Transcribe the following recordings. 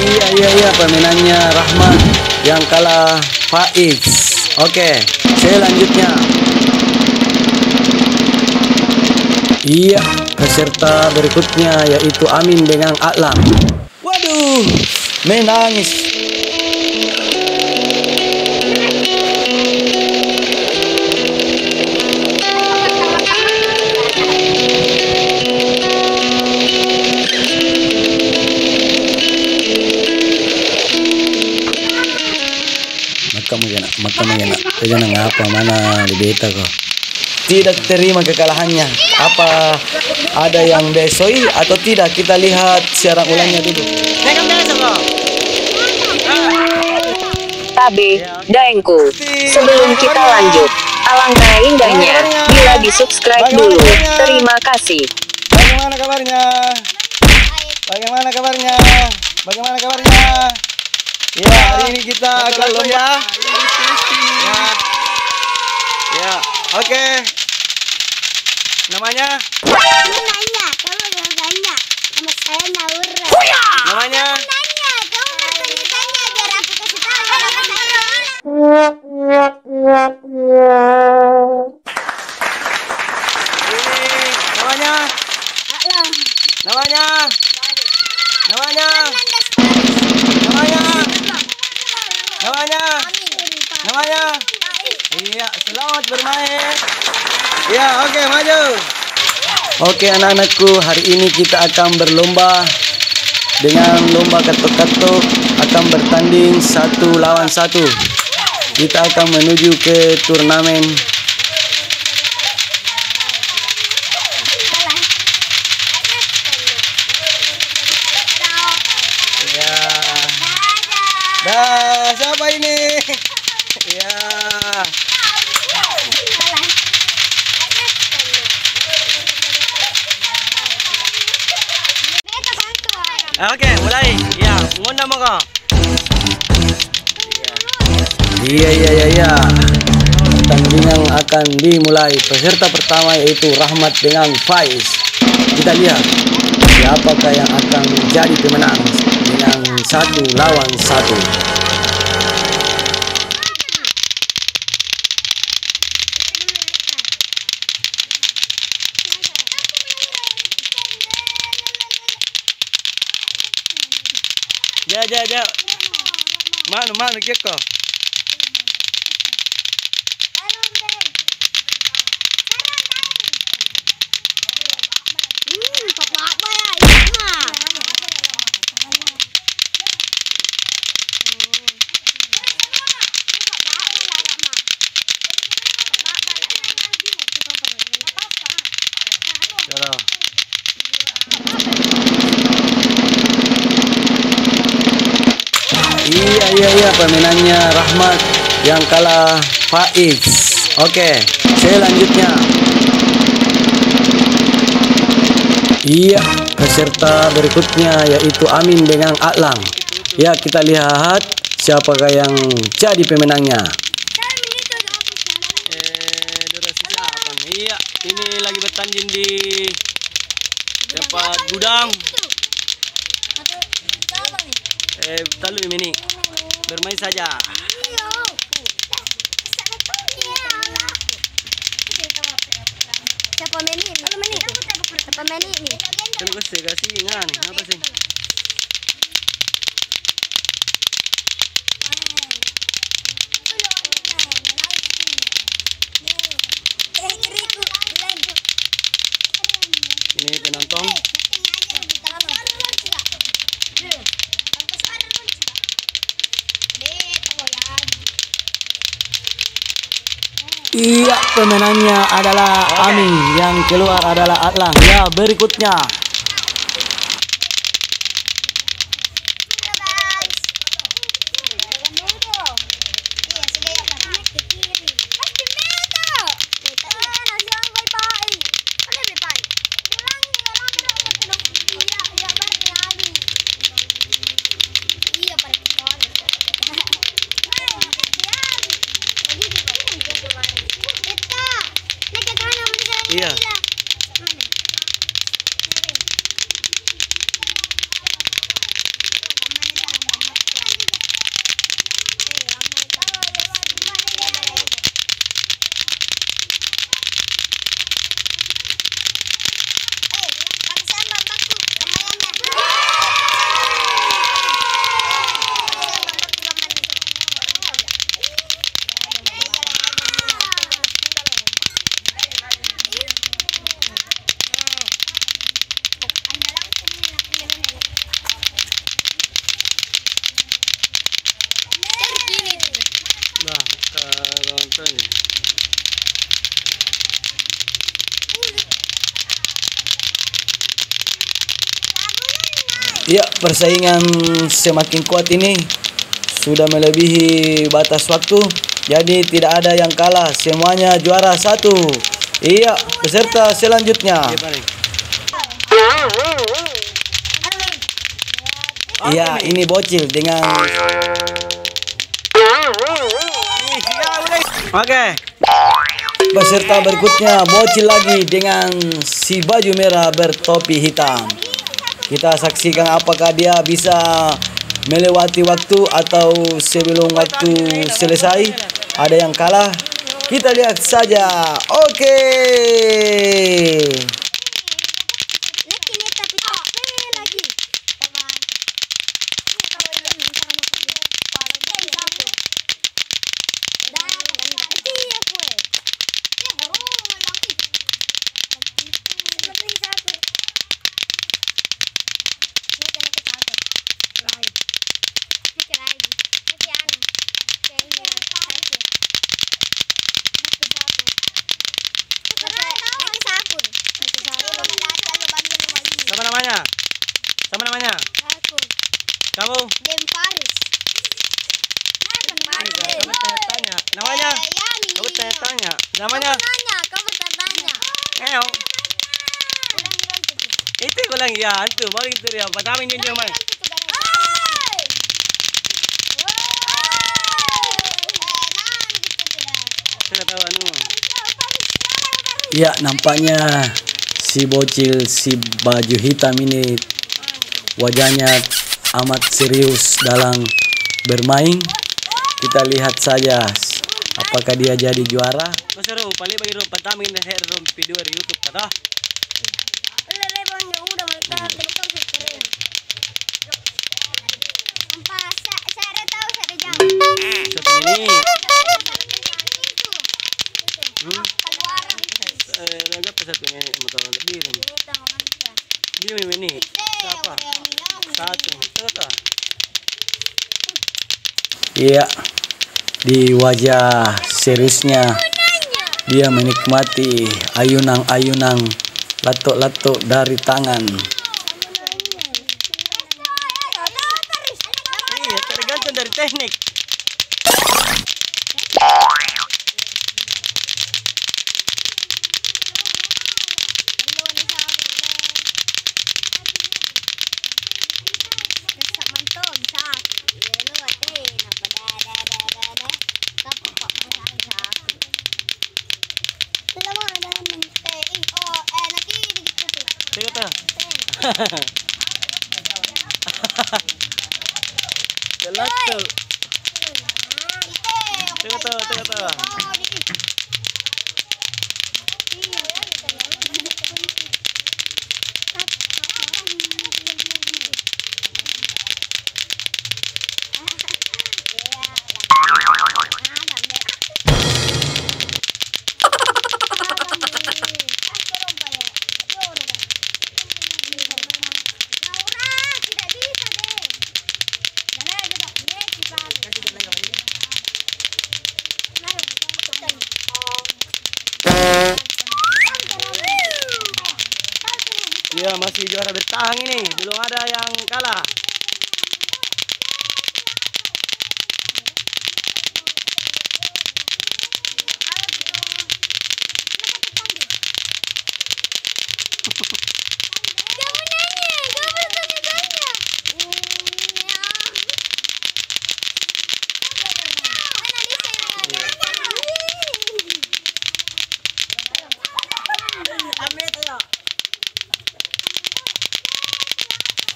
Iya, permainannya Rahmat yang kalah Faiz. Oke, selanjutnya. Iya, peserta berikutnya yaitu Amin dengan Atlam. Waduh, menangis. Makanya jangan ngapa mana di beta kok. Tidak terima kekalahannya. Apa ada yang besoi atau tidak? Kita lihat siaran ulangnya dulu. Tabe, Daengku. Sebelum kita lanjut, alangkah indahnya bila di-subscribe dulu. Terima kasih. Bagaimana kabarnya? Bagaimana kabarnya? Bagaimana kabarnya? Ya, hari ini kita akan lomba. Ya, oke. Namanya? Kamu nanya, kamu udah nanya. Nama saya Naura. Namanya? Nanya, kamu bertanya-tanya biar aku kasih tahu. Ini namanya? Atlam. Namanya? Namanya? Namanya? Namanya? Namanya? Iya, selamat bermain. Ya, oke, maju. Oke, anak-anakku, hari ini kita akan berlomba dengan lomba katuk-katuk, akan bertanding 1 lawan 1. Kita akan menuju ke turnamen. Ya. Dah, siapa ini? Ya. Oke, mulai. Ya, ngundang mo. Iya. Pertandingan akan dimulai. Peserta pertama yaitu Rahmat dengan Faiz. Kita lihat siapakah yang akan menjadi pemenang dengan 1 lawan 1. Ja. Mana kiko? Iya, permainannya Rahmat yang kalah Faiz. Oke, selanjutnya. Iya, peserta berikutnya yaitu Amin dengan Atlam. Ya, kita lihat siapakah yang jadi pemenangnya. Iya, ini lagi bertanding di tempat gudang. Talu ini bermain saja. Siapa main ini? Siapa main ini? Kalau kasih ingat nih, apa sih? Ini penonton. Iya, pemenangnya adalah Amin, yang keluar adalah Atlam. Ya, berikutnya. Iya. Ya, persaingan semakin kuat ini sudah melebihi batas waktu. Jadi tidak ada yang kalah, semuanya juara satu. Iya, peserta selanjutnya. Iya, ini bocil dengan Oke. peserta berikutnya bocil lagi dengan si baju merah bertopi hitam. Kita saksikan apakah dia bisa melewati waktu atau sebelum waktu selesai. Ada yang kalah. Kita lihat saja. Oke. Sama namanya? Sama namanya? Kamu? Kamu tanya. Namanya? Kamu tanya. Namanya? Ayo. Itu ko lang yan. Itu, baru itu dia. Patamin din yung man. Saya tahu anu. Ya, nampaknya si bocil si baju hitam ini wajahnya amat serius dalam bermain. Kita lihat saja apakah dia jadi juara. Masero, pali bagi rom patamin na hair rom video di YouTube kata. Satu ini. Agak pesat ini motor lebih rom. Dia ini. Siapa? Satu. Kata. Iya, di wajah seriusnya dia menikmati ayunan-ayunan lato-lato dari tangan. Iya, tergantung dari teknik. Kata. Lato. Kata. Iya, masih juara bertahan ini, belum ada yang kalah.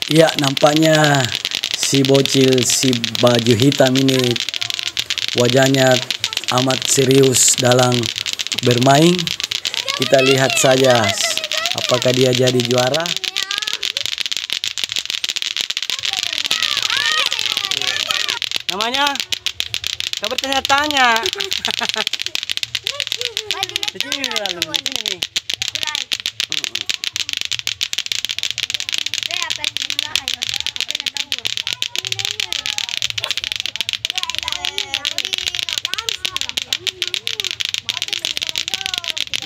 Ya, nampaknya si bocil si baju hitam ini wajahnya amat serius dalam bermain. Kita lihat saja apakah dia jadi juara. Namanya? Kau bertanya-tanya. Di sini dalam, di sini nih.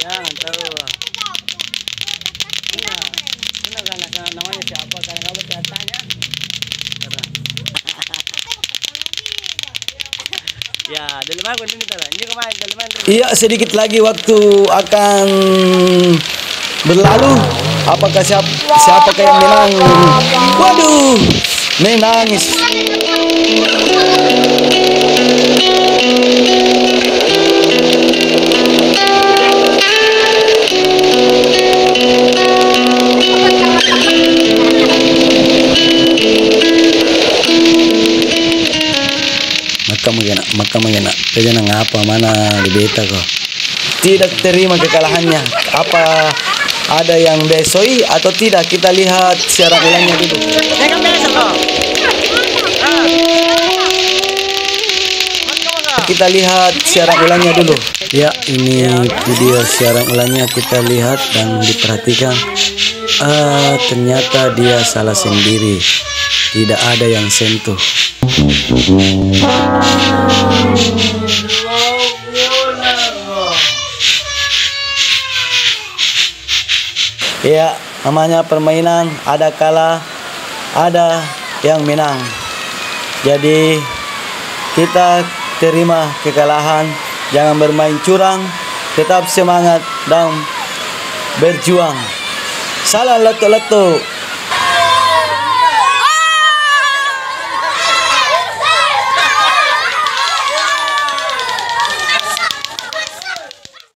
Jangan tahu. Benar kan namanya siapa? Karena kamu tidak tanya. Ya, dalam aku ini tara. Ini kemarin dalam. Iya, sedikit lagi waktu akan berlalu. Apakah siapakah yang menang? Waduh, menangis. Maka mengena kerja ngapa mana di beta kok tidak terima kekalahannya. Apa ada yang besoi atau tidak? Kita lihat siaran ulangnya dulu. Kita lihat siaran ulangnya dulu. Ya, ini video siaran ulangnya, kita lihat dan diperhatikan. Ternyata dia salah sendiri. Tidak ada yang sentuh. Ya, namanya permainan, ada kalah, ada yang menang. Jadi kita terima kekalahan, jangan bermain curang, tetap semangat dan berjuang. Salam leto-leto.